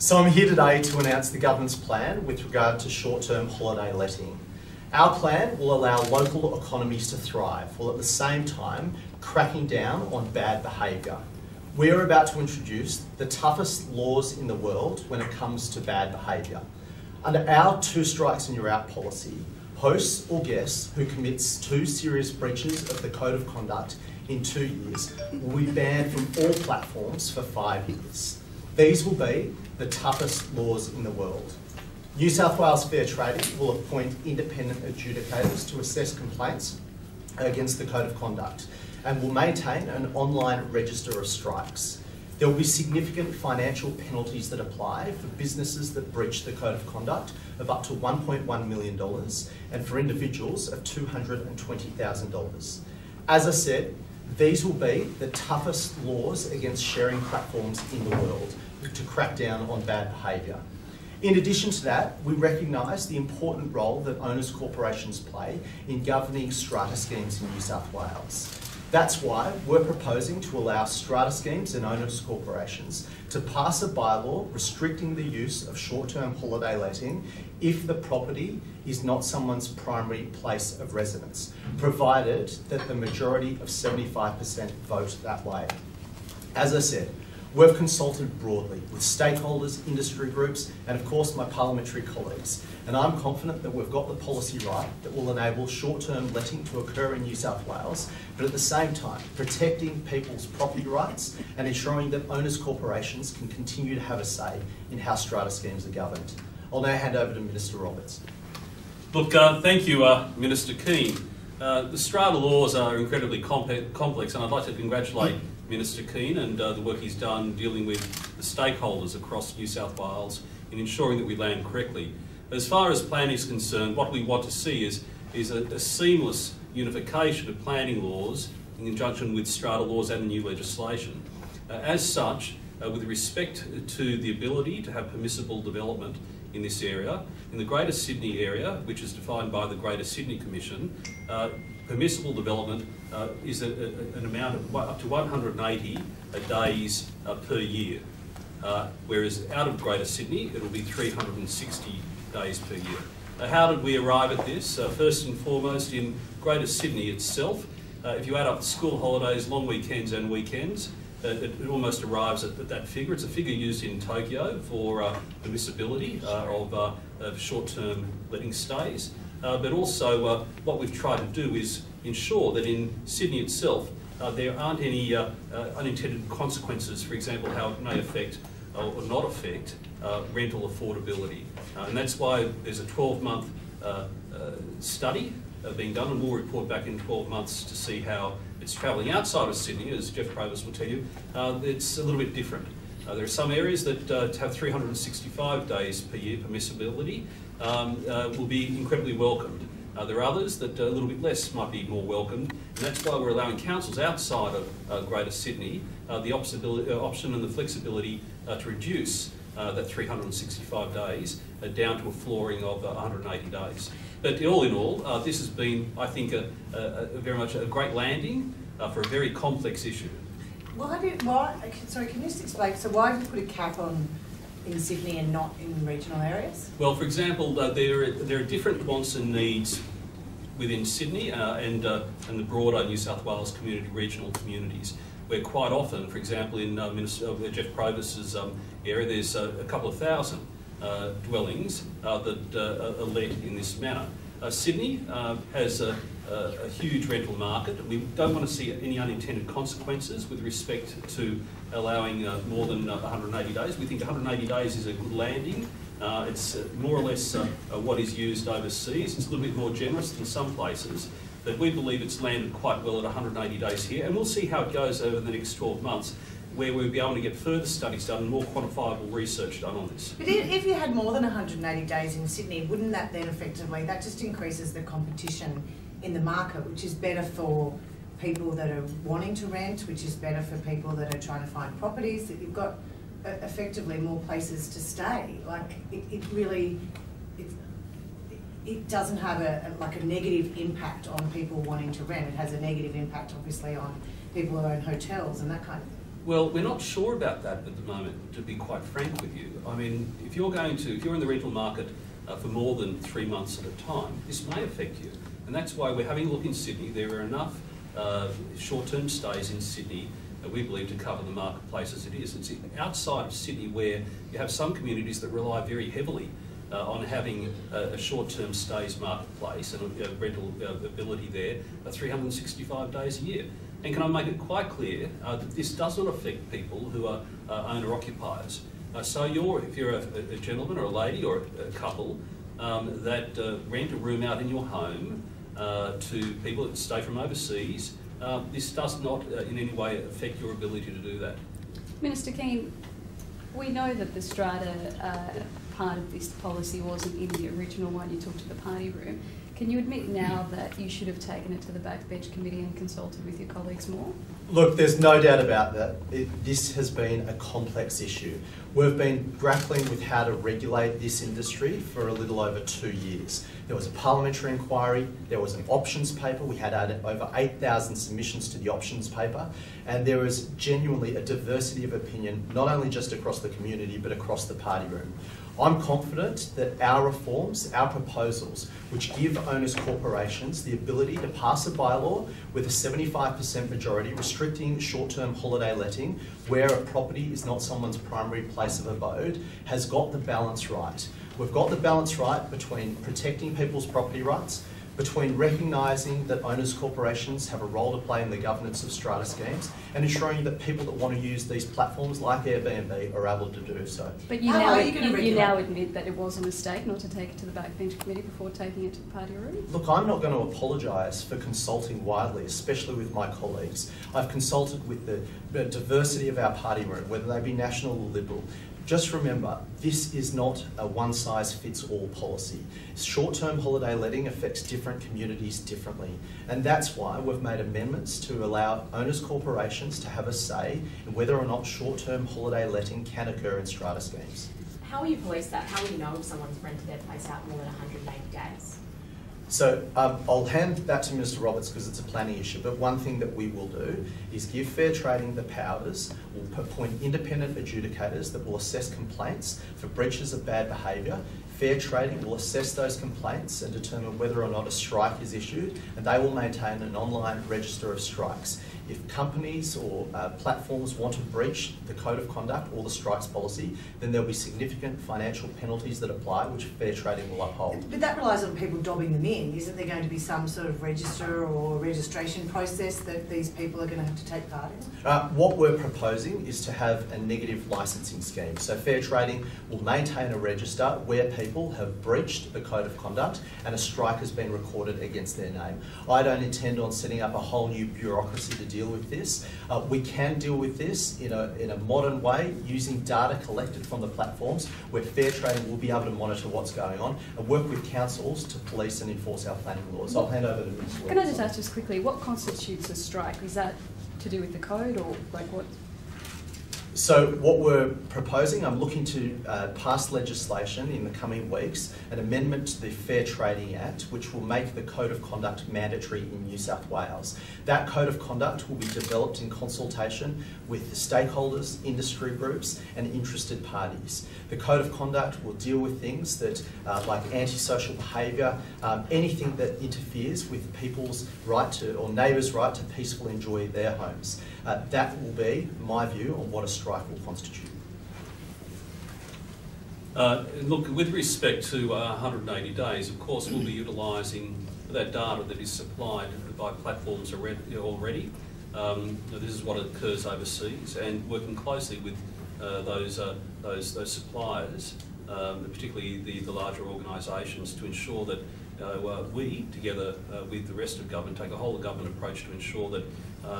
So I'm here today to announce the government's plan with regard to short-term holiday letting. Our plan will allow local economies to thrive, while at the same time cracking down on bad behaviour. We are about to introduce the toughest laws in the world when it comes to bad behaviour. Under our 2 strikes and you're out policy, hosts or guests who commits 2 serious breaches of the Code of Conduct in 2 years will be banned from all platforms for 5 years. These will be the toughest laws in the world. New South Wales Fair Trading will appoint independent adjudicators to assess complaints against the Code of Conduct and will maintain an online register of strikes. There will be significant financial penalties that apply for businesses that breach the Code of Conduct of up to $1.1 million and for individuals of $220,000. As I said, these will be the toughest laws against sharing platforms in the world to crack down on bad behaviour. In addition to that, we recognise the important role that owners' corporations play in governing strata schemes in New South Wales. That's why we're proposing to allow strata schemes and owners' corporations to pass a bylaw restricting the use of short-term holiday letting if the property is not someone's primary place of residence, provided that the majority of 75% vote that way. As I said, we've consulted broadly with stakeholders, industry groups, and of course my parliamentary colleagues. And I'm confident that we've got the policy right that will enable short-term letting to occur in New South Wales, but at the same time, protecting people's property rights and ensuring that owners' corporations can continue to have a say in how strata schemes are governed. I'll now hand over to Minister Roberts. Look, thank you, Minister Kean. The strata laws are incredibly complex, and I'd like to congratulate Minister Kean and the work he's done dealing with the stakeholders across New South Wales in ensuring that we land correctly. As far as planning is concerned, what we want to see is a seamless unification of planning laws in conjunction with strata laws and new legislation. As such, with respect to the ability to have permissible development in this area, in the Greater Sydney area, which is defined by the Greater Sydney Commission, permissible development is an amount of up to 180 days per year, whereas out of Greater Sydney it will be 360 days per year. How did we arrive at this? First and foremost, in Greater Sydney itself, if you add up school holidays, long weekends and weekends, it almost arrives at that figure. It's a figure used in Tokyo for permissibility of short-term letting stays. But also what we've tried to do is ensure that in Sydney itself there aren't any unintended consequences, for example, how it may affect or not affect rental affordability. And that's why there's a 12-month study being done, and we'll report back in 12 months to see how it's travelling outside of Sydney. As Jeff Provost will tell you, it's a little bit different. There are some areas that have 365 days per year permissibility will be incredibly welcomed. There are others that a little bit less might be more welcomed, and that's why we're allowing councils outside of Greater Sydney the option and the flexibility to reduce that 365 days down to a flooring of 180 days. But all in all, this has been, I think, very much a great landing for a very complex issue. Sorry, can you just explain, so why have you put a cap on in Sydney and not in regional areas? Well, for example, there are different wants and needs within Sydney and the broader New South Wales community, regional communities, where quite often, for example, in Jeff Provost's area, there's a couple of thousand dwellings that are let in this manner. Sydney has a huge rental market. We don't want to see any unintended consequences with respect to allowing more than 180 days. We think 180 days is a good landing. It's more or less what is used overseas. It's a little bit more generous than some places, but we believe it's landed quite well at 180 days here, and we'll see how it goes over the next 12 months, where we'll be able to get further studies done and more quantifiable research done on this. But if you had more than 180 days in Sydney, wouldn't that then effectively, that just increases the competition in the market, which is better for people that are wanting to rent, which is better for people that are trying to find properties, that you've got effectively more places to stay. Like, it doesn't have a negative impact on people wanting to rent. It has a negative impact, obviously, on people who own hotels and that kind of thing. Well, we're not sure about that at the moment, to be quite frank with you. I mean, if you're in the rental market for more than 3 months at a time, this may affect you. And that's why we're having a look in Sydney. There are enough short-term stays in Sydney we believe to cover the marketplace as it is. It's outside of Sydney where you have some communities that rely very heavily on having a short-term stays marketplace and a rental ability there 365 days a year. And can I make it quite clear that this does not affect people who are owner-occupiers. So if you're a gentleman or a lady or a couple that rent a room out in your home to people that stay from overseas, this does not in any way affect your ability to do that. Minister Kean, we know that the strata part of this policy wasn't in the original one you took to the party room. Can you admit now that you should have taken it to the backbench committee and consulted with your colleagues more? Look, there's no doubt about that. This has been a complex issue. We've been grappling with how to regulate this industry for a little over 2 years. There was a parliamentary inquiry, there was an options paper, we had over 8,000 submissions to the options paper, and there was genuinely a diversity of opinion, not only just across the community, but across the party room. I'm confident that our reforms, our proposals, which give owners corporations the ability to pass a bylaw with a 75% majority restricting short-term holiday letting where a property is not someone's primary place of abode, has got the balance right. We've got the balance right between protecting people's property rights, between recognising that owners corporations have a role to play in the governance of strata schemes, and ensuring that people that want to use these platforms like Airbnb are able to do so. But you now admit that it was a mistake not to take it to the backbench committee before taking it to the party room? Look, I'm not going to apologise for consulting widely, especially with my colleagues. I've consulted with the diversity of our party room, whether they be national or liberal. Just remember, this is not a one-size-fits-all policy. Short-term holiday letting affects different communities differently, and that's why we've made amendments to allow owners corporations to have a say in whether or not short-term holiday letting can occur in strata schemes. How will you police that? How will you know if someone's rented their place out more than 180 days? So I'll hand that to Minister Roberts because it's a planning issue, but one thing that we will do is give fair trading the powers. We'll appoint independent adjudicators that will assess complaints for breaches of bad behaviour. Fair trading will assess those complaints and determine whether or not a strike is issued, and they will maintain an online register of strikes. If companies or platforms want to breach the code of conduct or the strikes policy, then there'll be significant financial penalties that apply, which fair trading will uphold. But that relies on people dobbing them in. Isn't there going to be some sort of register or registration process that these people are going to have to take part in? What we're proposing is to have a negative licensing scheme. So fair trading will maintain a register where people have breached the code of conduct and a strike has been recorded against their name. I don't intend on setting up a whole new bureaucracy to deal with this. We can deal with this in a modern way using data collected from the platforms where fair trading will be able to monitor what's going on and work with councils to police and enforce our planning laws. I'll hand over to Ms. Can I just ask just quickly, what constitutes a strike? Is that to do with the code or like what? So what we're proposing, I'm looking to pass legislation in the coming weeks, an amendment to the Fair Trading Act, which will make the Code of Conduct mandatory in New South Wales. That Code of Conduct will be developed in consultation with the stakeholders, industry groups and interested parties. The Code of Conduct will deal with things that like antisocial behaviour, anything that interferes with people's right to, or neighbours' right to peacefully enjoy their homes. That will be my view on what a strike will constitute. Look, with respect to 180 days, of course, we'll be utilising that data that is supplied by platforms already. This is what occurs overseas, and working closely with those suppliers, particularly the larger organisations, to ensure that we, together with the rest of government, take a whole of government approach to ensure that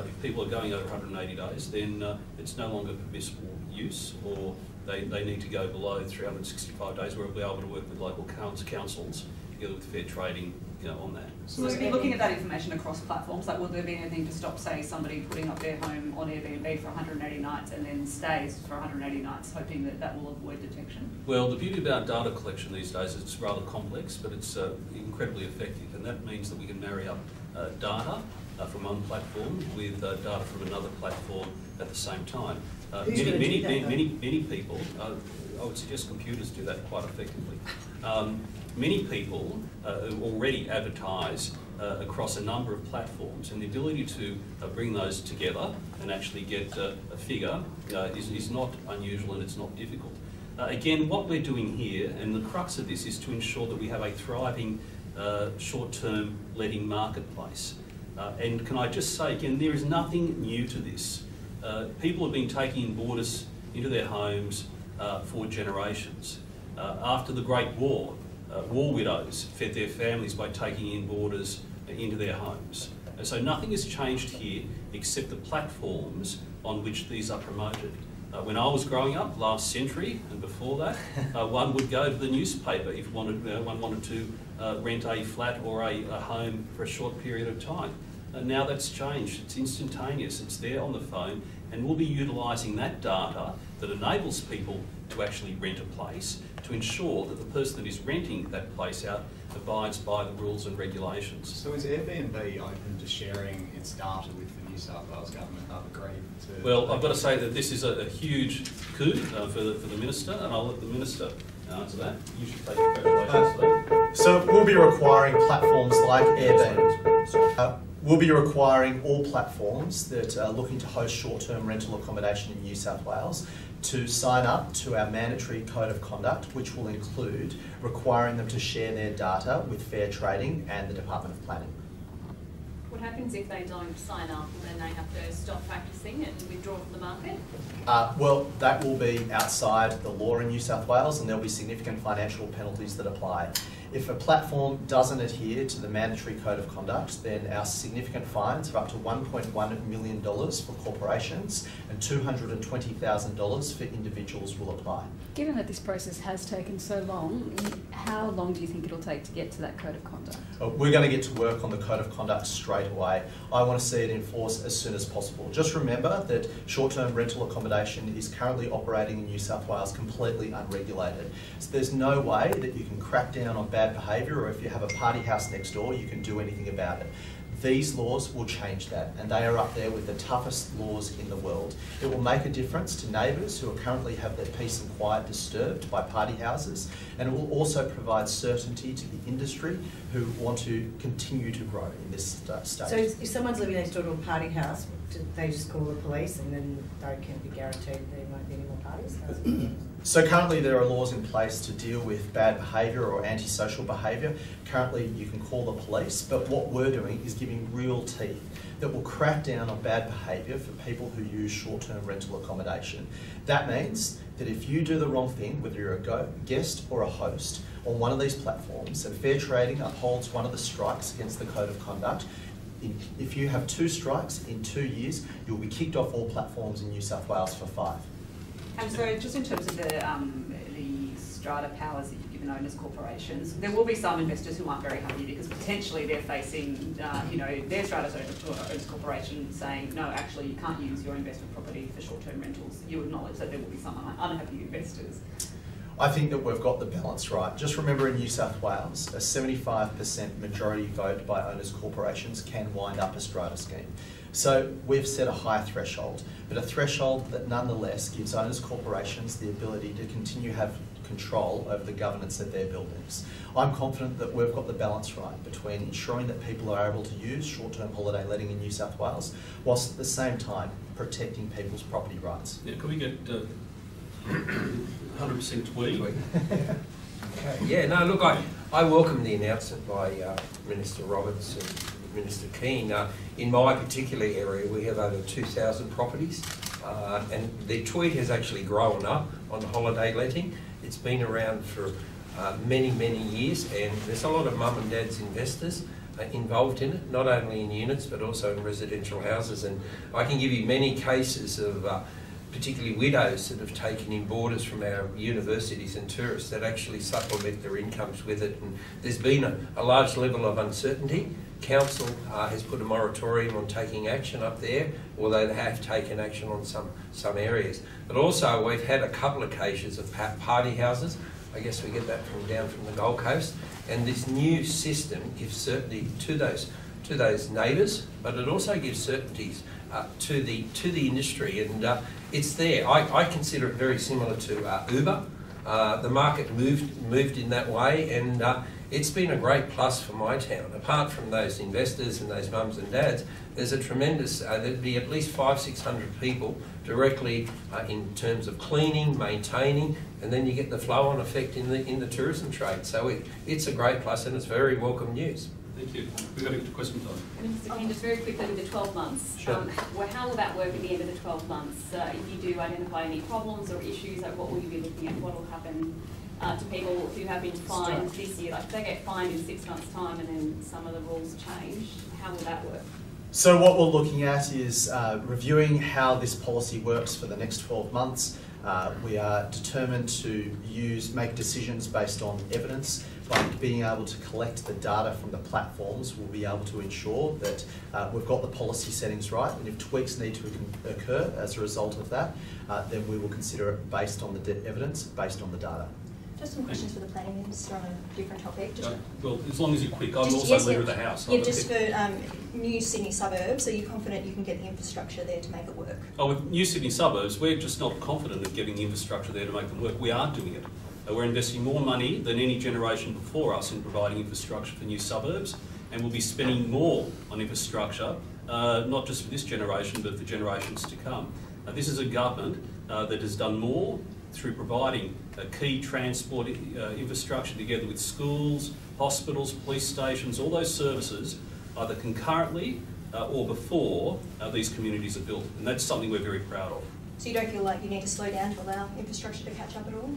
if people are going over 180 days, then it's no longer permissible use, or they need to go below 365 days. We'll be able to work with local councils together with fair trading, on that. So we'll be looking at that information across platforms. Like, will there be anything to stop, say, somebody putting up their home on Airbnb for 180 nights and then stays for 180 nights, hoping that that will avoid detection? Well, the beauty about data collection these days is it's rather complex, but it's incredibly effective, and that means that we can marry up data from one platform with data from another platform at the same time. Who's gonna do that, though? Many people, I would suggest computers do that quite effectively. Many people already advertise across a number of platforms, and the ability to bring those together and actually get a figure is not unusual, and it's not difficult. Again, what we're doing here, and the crux of this, is to ensure that we have a thriving short-term letting marketplace. And can I just say again, there is nothing new to this. People have been taking in boarders into their homes for generations. After the Great War, war widows fed their families by taking in boarders into their homes. And so nothing has changed here except the platforms on which these are promoted. When I was growing up, last century and before that, one would go to the newspaper if one wanted to rent a flat or a home for a short period of time. Now that's changed. It's instantaneous. It's there on the phone, and we'll be utilising that data that enables people to actually rent a place to ensure that the person that is renting that place out abides by the rules and regulations. So is Airbnb open to sharing its data with the New South Wales government? I've agreed to... Well, I've got to say that this is a huge coup for the Minister, and I'll let the Minister answer that. You should take congratulations for that. So we'll be requiring platforms like Airbnb. We'll be requiring all platforms that are looking to host short-term rental accommodation in New South Wales to sign up to our mandatory code of conduct, which will include requiring them to share their data with Fair Trading and the Department of Planning. What happens if they don't sign up and then they have to stop practicing and withdraw from the market? Well, that will be outside the law in New South Wales, and there'll be significant financial penalties that apply. If a platform doesn't adhere to the mandatory code of conduct, then our significant fines of up to $1.1 million for corporations and $220,000 for individuals will apply. Given that this process has taken so long, how long do you think it'll take to get to that code of conduct? We're going to get to work on the code of conduct straight away. I want to see it enforced as soon as possible. Just remember that short-term rental accommodation is currently operating in New South Wales completely unregulated. So there's no way that you can crack down on bad behaviour, or if you have a party house next door, you can do anything about it. These laws will change that, and they are up there with the toughest laws in the world. It will make a difference to neighbours who currently have their peace and quiet disturbed by party houses, and it will also provide certainty to the industry who want to continue to grow in this state. So if someone's living next door to a party house, do they just call the police and then they can be guaranteed there won't be any more parties? So currently there are laws in place to deal with bad behaviour or antisocial behaviour. Currently you can call the police, but what we're doing is giving real teeth that will crack down on bad behaviour for people who use short-term rental accommodation. That means that if you do the wrong thing, whether you're a guest or a host on one of these platforms, and Fair Trading upholds one of the strikes against the code of conduct, if you have 2 strikes in 2 years, you'll be kicked off all platforms in New South Wales for 5. And so just in terms of the strata powers that you've given owners corporations, there will be some investors who aren't very happy because potentially they're facing, their strata owners corporation saying, no, actually you can't use your investment property for short-term rentals. You acknowledge that there will be some unhappy investors. I think that we've got the balance right. Just remember in New South Wales, a 75% majority vote by owners corporations can wind up a strata scheme. So we've set a high threshold, but a threshold that nonetheless gives owners corporations the ability to continue to have control over the governance of their buildings. I'm confident that we've got the balance right between ensuring that people are able to use short-term holiday letting in New South Wales, whilst at the same time protecting people's property rights. Yeah, can we get 100% tweet? Okay. Yeah, no, look, I welcome the announcement by Minister Roberts and Minister Kean. In my particular area, we have over 2,000 properties, and the tweet has actually grown up on holiday letting. It's been around for many, many years, and there's a lot of mum and dad's investors involved in it, not only in units but also in residential houses. And I can give you many cases of particularly widows that have taken in boarders from our universities and tourists that actually supplement their incomes with it. And there's been a large level of uncertainty. Council has put a moratorium on taking action up there, although they have taken action on some areas. But also we've had a couple of cases of party houses. I guess we get that down from the Gold Coast. And this new system gives certainty to those neighbours, but it also gives certainties to the industry, and it's there. I consider it very similar to Uber. The market moved in that way, and it's been a great plus for my town. Apart from those investors and those mums and dads, there's a tremendous, there'd be at least 500-600 people directly in terms of cleaning, maintaining, and then you get the flow-on effect in the tourism trade. So it's a great plus, and it's very welcome news. Thank you. We've got a question, Todd. Mr. Kean, just very quickly with the 12 months, Sure. how will that work at the end of the 12 months? If you do identify any problems or issues, like what will you be looking at? What will happen to people who have been fined this year? Like if they get fined in 6 months' time and then some of the rules change, how will that work? So what we're looking at is reviewing how this policy works for the next 12 months. We are determined to make decisions based on evidence. By being able to collect the data from the platforms, we'll be able to ensure that we've got the policy settings right, and if tweaks need to occur as a result of that, then we will consider it based on the evidence, based on the data. Just some questions for the planning minister on a different topic. Well, as long as you're quick. I'm also leader of the House. Yeah, just for new Sydney suburbs, are you confident you can get the infrastructure there to make it work? Oh, with new Sydney suburbs, we're just not confident of getting the infrastructure there to make them work. We are doing it. We're investing more money than any generation before us in providing infrastructure for new suburbs, and we'll be spending more on infrastructure, not just for this generation, but for generations to come. This is a government that has done more through providing key transport infrastructure together with schools, hospitals, police stations, all those services, either concurrently or before these communities are built. And that's something we're very proud of. So you don't feel like you need to slow down to allow infrastructure to catch up at all?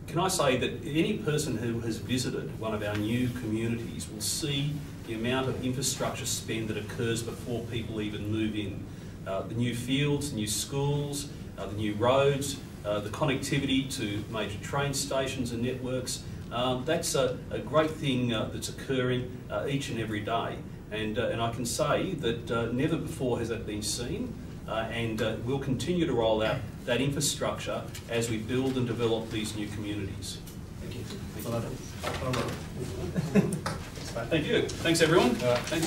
Can I say that any person who has visited one of our new communities will see the amount of infrastructure spend that occurs before people even move in. The new fields, new schools, the new roads, the connectivity to major train stations and networks. That's a great thing that's occurring each and every day. And I can say that never before has that been seen, and we'll continue to roll out that infrastructure as we build and develop these new communities. Thank you. Thank you. Thank you. Thanks, everyone. Thanks.